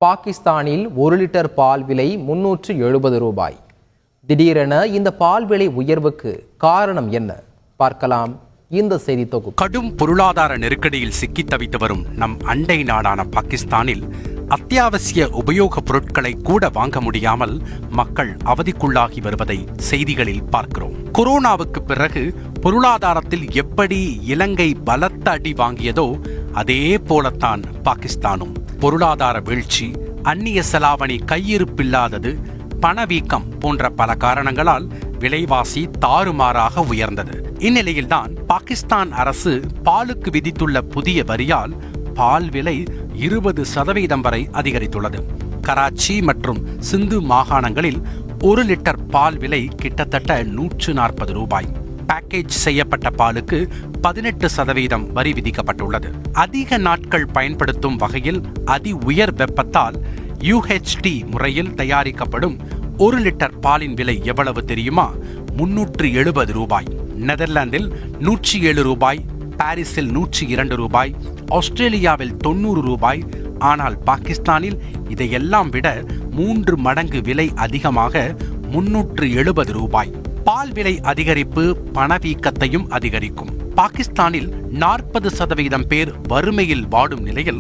பாகிஸ்தானில் 1 லிட்டர் பால் விலை 370 ரூபாய். திடீரென இந்த பால் விலை உயர்வுக்கு காரணம் என்ன? பார்க்கலாம் இந்த செய்தி தொகுப்பு. கடும் பொருளாதார நெருக்கடியில் சிக்கித் தவித்து வரும் நம் அண்டை நாடான பாகிஸ்தானில் அத்தியாவசிய உபயோகப் பொருட்களை கூட வாங்க முடியாமல் மக்கள் அவதிக்குள்ளாகி வருவதை செய்திகளில் பார்க்கிறோம். கொரோனாவுக்கு பிறகு பொருளாதாரத்தில் எப்படி இலங்கை பலத்த அடி வாங்கியதோ அதே போலத்தான் பாகிஸ்தானும். பொருளாதார வீழ்ச்சி, அந்நிய செலாவணி கையிருப்பில்லாதது, பணவீக்கம் போன்ற பல காரணங்களால் விலைவாசி தாறுமாறாக உயர்ந்தது. இந்நிலையில்தான் பாகிஸ்தான் அரசு பாலுக்கு விதித்துள்ள புதிய வரியால் பால் விலை 20% வரை அதிகரித்துள்ளது. கராச்சி மற்றும் சிந்து மாகாணங்களில் 1 லிட்டர் பால் விலை கிட்டத்தட்ட 140 ரூபாய். பேக்கேஜ் செய்யப்பட்ட பாலுக்கு 18% வரி விதிக்கப்பட்டுள்ளது. அதிக நாட்கள் பயன்படுத்தும் வகையில் அதி உயர் வெப்பத்தால் UHT முறையில் தயாரிக்கப்படும் 1 லிட்டர் பாலின் விலை எவ்வளவு தெரியுமா? 370 ரூபாய். நெதர்லாந்தில் 107 ரூபாய், பாரிஸில் 102 ரூபாய், ஆஸ்திரேலியாவில் 90 ரூபாய். ஆனால் பாகிஸ்தானில் இதையெல்லாம் விட 3 மடங்கு விலை அதிகமாக 370 ரூபாய். பால் விலை அதிகரிப்பு பணவீக்கத்தையும் அதிகரிக்கும். பாகிஸ்தானில் 40% பேர் வறுமையில் வாடும் நிலையில்